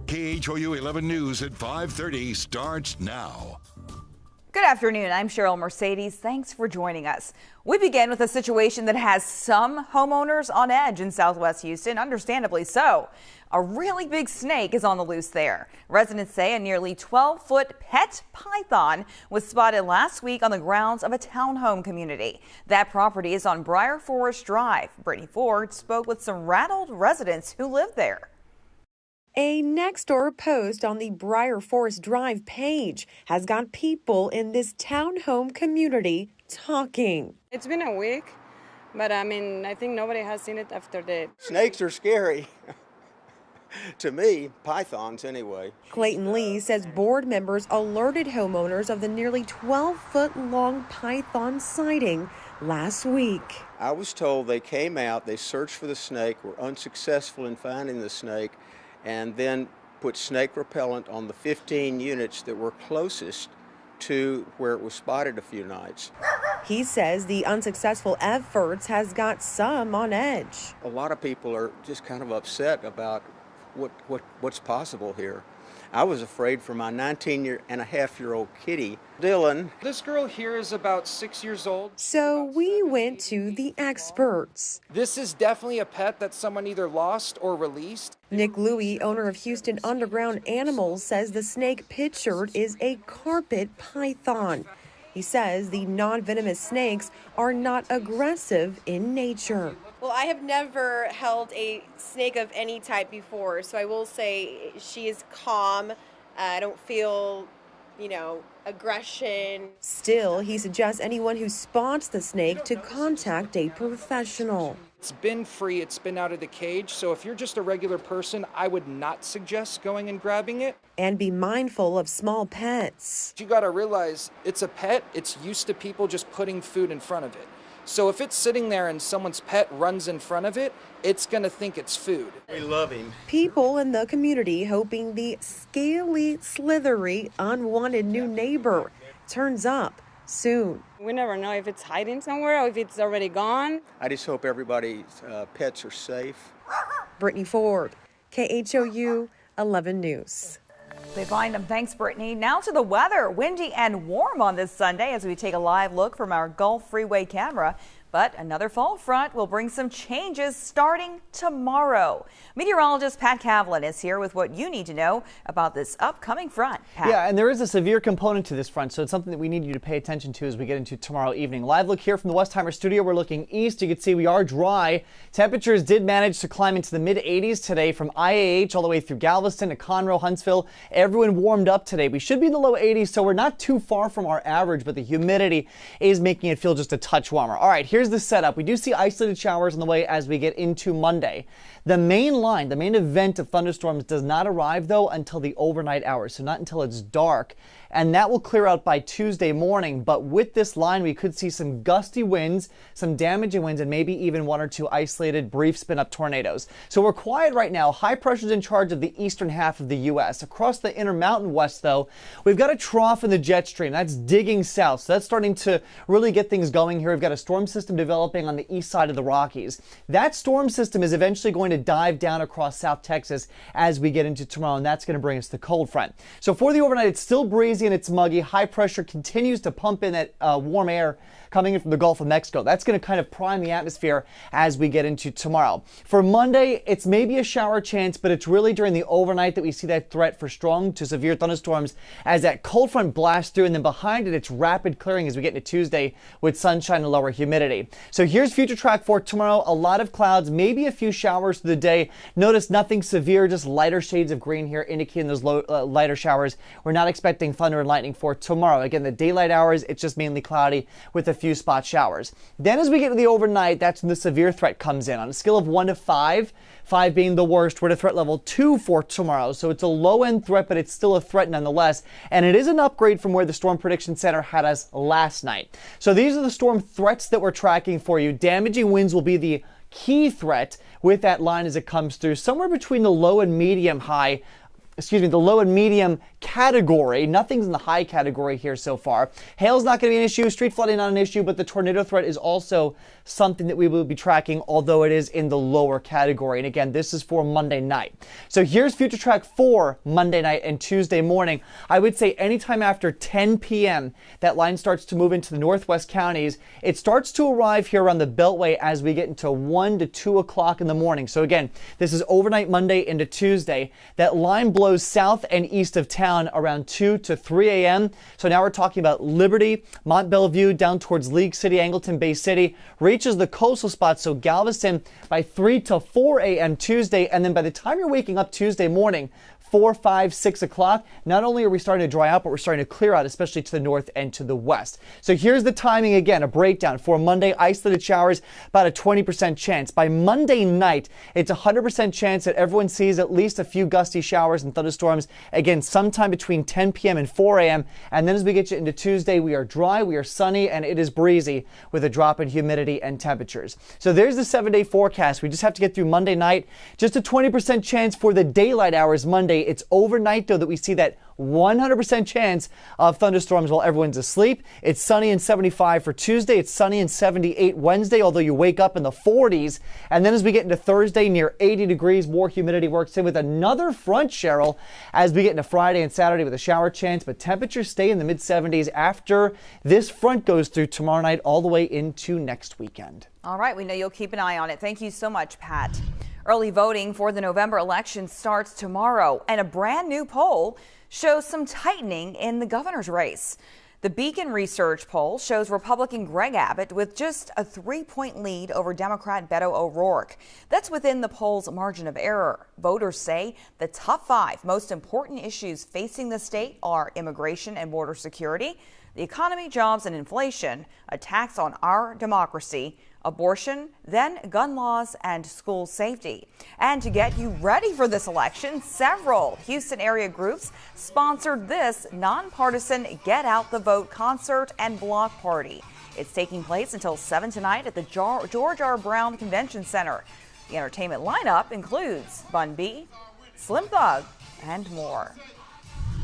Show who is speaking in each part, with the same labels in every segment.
Speaker 1: KHOU 11 News at 5:30 starts now.
Speaker 2: Good afternoon. I'm Cheryl Mercedes. Thanks for joining us. We begin with a situation that has some homeowners on edge in Southwest Houston, understandably so. A really big snake is on the loose there. Residents say a nearly 12-foot pet python was spotted last week on the grounds of a townhome community. That property is on Briar Forest Drive. Brittany Ford spoke with some rattled residents who live there.
Speaker 3: A Nextdoor post on the Briar Forest Drive page has got people in this townhome community talking.
Speaker 4: It's been a week, but I think nobody has seen it after that.
Speaker 5: Snakes are scary. To me, pythons anyway.
Speaker 3: Clayton Lee says board members alerted homeowners of the nearly 12-foot-long python sighting last week.
Speaker 5: I was told they came out, they searched for the snake, were unsuccessful in finding the snake, and then put snake repellent on the 15 units that were closest to where it was spotted a few nights.
Speaker 3: He says the unsuccessful efforts has got some on edge.
Speaker 5: A lot of people are just kind of upset about what's possible here. I was afraid for my 19-and-a-half-year-old kitty, Dylan.
Speaker 6: This girl here is about 6 years old.
Speaker 3: So we went to the experts.
Speaker 6: This is definitely a pet that someone either lost or released.
Speaker 3: Nick Louie, owner of Houston Underground Animals, says the snake pictured is a carpet python. He says the non-venomous snakes are not aggressive in nature.
Speaker 7: Well, I have never held a snake of any type before, so I will say she is calm. I don't feel, aggression.
Speaker 3: Still, he suggests anyone who spots the snake to contact a professional.
Speaker 6: It's been free, it's been out of the cage, so if you're just a regular person, I would not suggest going and grabbing it.
Speaker 3: And be mindful of small pets.
Speaker 6: You gotta realize it's a pet, it's used to people just putting food in front of it. So if it's sitting there and someone's pet runs in front of it, it's going to think it's food.
Speaker 5: We love him.
Speaker 3: People in the community hoping the scaly, slithery, unwanted new neighbor turns up soon.
Speaker 4: We never know if it's hiding somewhere or if it's already gone.
Speaker 5: I just hope everybody's pets are safe.
Speaker 3: Brittany Ford, KHOU 11 News.
Speaker 2: They find them. Thanks, Brittany. Now to the weather. Windy and warm on this Sunday as we take a live look from our Gulf Freeway camera. But another fall front will bring some changes starting tomorrow. Meteorologist Pat Kavlin is here with what you need to know about this upcoming front. Pat.
Speaker 8: Yeah, and there is a severe component to this front, so it's something that we need you to pay attention to as we get into tomorrow evening. Live look here from the Westheimer studio. We're looking east. You can see we are dry. Temperatures did manage to climb into the mid-80s today from IAH all the way through Galveston to Conroe, Huntsville. Everyone warmed up today. We should be in the low 80s, so we're not too far from our average, but the humidity is making it feel just a touch warmer. All right, here's the setup. We do see isolated showers on the way as we get into Monday. The main line, the main event of thunderstorms does not arrive, though, until the overnight hours, so not until it's dark. And that will clear out by Tuesday morning. But with this line, we could see some gusty winds, some damaging winds, and maybe even one or two isolated brief spin-up tornadoes. So we're quiet right now. High pressure's in charge of the eastern half of the U.S. Across the Intermountain West, though, we've got a trough in the jet stream. That's digging south. So that's starting to really get things going here. We've got a storm system developing on the east side of the Rockies. That storm system is eventually going to dive down across South Texas as we get into tomorrow, and that's going to bring us the cold front. So for the overnight, it's still breezy and it's muggy. High pressure continues to pump in that warm air coming in from the Gulf of Mexico. That's going to kind of prime the atmosphere as we get into tomorrow. For Monday, it's maybe a shower chance, but it's really during the overnight that we see that threat for strong to severe thunderstorms as that cold front blasts through, and then behind it, it's rapid clearing as we get into Tuesday with sunshine and lower humidity. So here's future track for tomorrow. A lot of clouds, maybe a few showers through the day. Notice nothing severe, just lighter shades of green here indicating those lighter showers. We're not expecting thunder and lightning for tomorrow. Again, the daylight hours, it's just mainly cloudy with a few spot showers. Then as we get to the overnight, that's when the severe threat comes in. On a scale of 1 to 5, 5 being the worst, we're at threat level 2 for tomorrow. So it's a low-end threat, but it's still a threat nonetheless. And it is an upgrade from where the Storm Prediction Center had us last night. So these are the storm threats that we're tracking for you. Damaging winds will be the key threat with that line as it comes through. Somewhere between the low and medium high the low and medium category. Nothing's in the high category here so far. Hail's not going to be an issue. Street flooding not an issue, but the tornado threat is also something that we will be tracking, although it is in the lower category. And again, this is for Monday night. So here's future track for Monday night and Tuesday morning. I would say anytime after 10 p.m., that line starts to move into the northwest counties. It starts to arrive here around the Beltway as we get into 1 to 2 o'clock in the morning. So again, this is overnight Monday into Tuesday. That line blows south and east of town around 2 to 3 a.m. So now we're talking about Liberty, Mont Bellevue, down towards League City, Angleton, Bay City, reaches the coastal spots, so Galveston by 3 to 4 a.m. Tuesday. And then by the time you're waking up Tuesday morning, 4, 5, 6 o'clock, not only are we starting to dry out, but we're starting to clear out, especially to the north and to the west. So here's the timing again, a breakdown for Monday, isolated showers, about a 20% chance. By Monday night, it's a 100% chance that everyone sees at least a few gusty showers and thunderstorms, again, sometime between 10 p.m. and 4 a.m. And then as we get you into Tuesday, we are dry, we are sunny, and it is breezy with a drop in humidity and temperatures. So there's the 7-day forecast. We just have to get through Monday night. Just a 20% chance for the daylight hours Monday. It's overnight, though, that we see that 100% chance of thunderstorms while everyone's asleep. It's sunny and 75 for Tuesday. It's sunny and 78 Wednesday, although you wake up in the 40s. And then as we get into Thursday, near 80 degrees, more humidity works in with another front, Cheryl, as we get into Friday and Saturday with a shower chance. But temperatures stay in the mid-70s after this front goes through tomorrow night all the way into next weekend.
Speaker 2: All right, we know you'll keep an eye on it. Thank you so much, Pat. Early voting for the November election starts tomorrow, and a brand new poll shows some tightening in the governor's race. The Beacon Research poll shows Republican Greg Abbott with just a 3-point lead over Democrat Beto O'Rourke. That's within the poll's margin of error. Voters say the top 5 most important issues facing the state are immigration and border security, the economy, jobs, and inflation, attacks on our democracy, abortion, then gun laws and school safety. And to get you ready for this election, several Houston area groups sponsored this nonpartisan Get Out the Vote concert and block party. It's taking place until 7 tonight at the George R. Brown Convention Center. The entertainment lineup includes Bun B, Slim Thug, and more.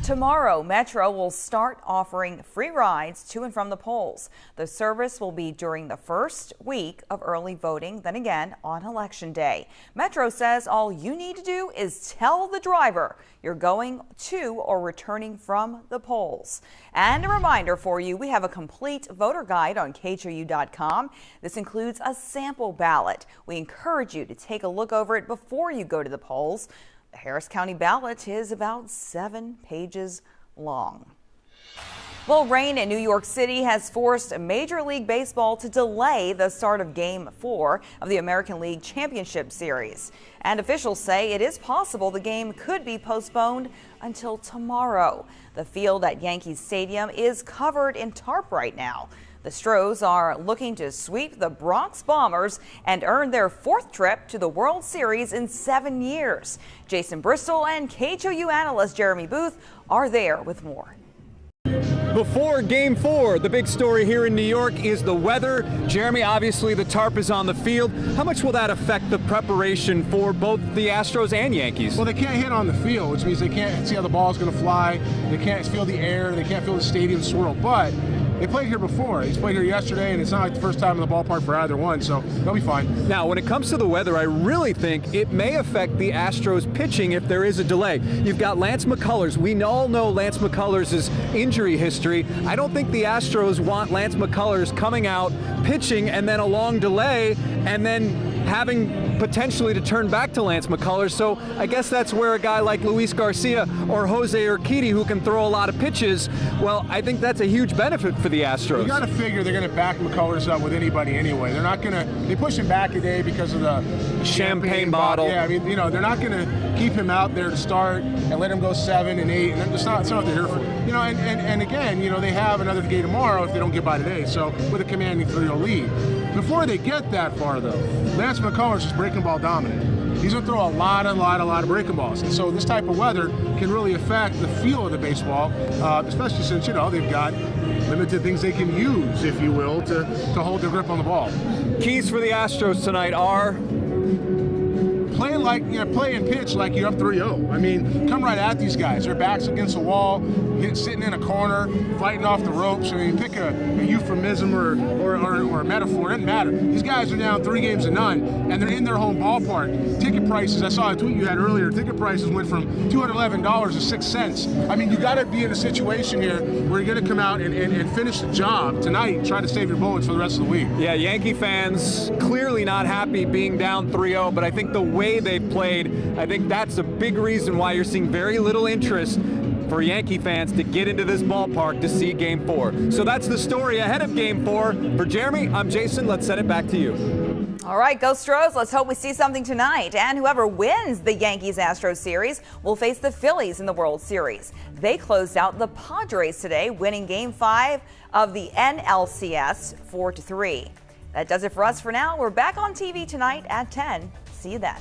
Speaker 2: Tomorrow, Metro will start offering free rides to and from the polls. The service will be during the first week of early voting, then again on Election Day. Metro says all you need to do is tell the driver you're going to or returning from the polls. And a reminder for you, we have a complete voter guide on KHOU.com. This includes a sample ballot. We encourage you to take a look over it before you go to the polls. The Harris County ballot is about 7 pages long. Well, rain in New York City has forced Major League Baseball to delay the start of Game 4 of the American League Championship Series. And officials say it is possible the game could be postponed until tomorrow. The field at Yankees Stadium is covered in tarp right now. The Astros are looking to sweep the Bronx Bombers and earn their 4th trip to the World Series in 7 years. Jason Bristol and KHOU analyst Jeremy Booth are there with more.
Speaker 9: Before Game 4, the big story here in New York is the weather. Jeremy, obviously the tarp is on the field. How much will that affect the preparation for both the Astros and Yankees?
Speaker 10: Well, they can't hit on the field, which means they can't see how the ball is going to fly. They can't feel the air. They can't feel the stadium swirl. But they played here before. They played here yesterday, and it's not like the first time in the ballpark for either one, so they'll be fine.
Speaker 9: Now, when it comes to the weather, I really think it may affect the Astros pitching if there is a delay. You've got Lance McCullers. We all know Lance McCullers' injury history. I don't think the Astros want Lance McCullers coming out, pitching, and then a long delay, and then having potentially to turn back to Lance McCullers. So I guess that's where a guy like Luis Garcia or Jose Urquidy, who can throw a lot of pitches, well, I think that's a huge benefit for the Astros.
Speaker 10: You got to figure they're going to back McCullers up with anybody anyway. They're not going to. They push him back a day because of the
Speaker 9: champagne bottle.
Speaker 10: Yeah, I mean, you know, they're not going to keep him out there to start and let him go 7 and 8, and that's not what they're here for. You know, and again, you know, they have another game tomorrow if they don't get by today. So with a commanding 3-0 lead. Before they get that far, though, Lance McCullers is breaking ball dominant. He's going to throw a lot of breaking balls. And so this type of weather can really affect the feel of the baseball, especially since, you know, they've got limited things they can use, if you will, to hold their grip on the ball.
Speaker 9: Keys for the Astros tonight are
Speaker 10: play play and pitch like you're up 3-0. I mean, come right at these guys. Their backs against the wall, sitting in a corner, fighting off the ropes. I mean, pick a euphemism or a metaphor. It doesn't matter. These guys are down 3-0, and they're in their home ballpark. Ticket prices, I saw a tweet you had earlier, ticket prices went from $211 to 6 cents. I mean, you got to be in a situation here where you're going to come out and finish the job tonight, try to save your bullets for the rest of the week.
Speaker 9: Yeah, Yankee fans clearly not happy being down 3-0, but I think the way they played, I think that's a big reason why you're seeing very little interest for Yankee fans to get into this ballpark to see Game 4. So that's the story ahead of Game 4. For Jeremy, I'm Jason. Let's send it back to you.
Speaker 2: All right, go Stros. Let's hope we see something tonight. And whoever wins the Yankees-Astros series will face the Phillies in the World Series. They closed out the Padres today, winning Game 5 of the NLCS 4-3. That does it for us for now. We're back on TV tonight at 10. See you then.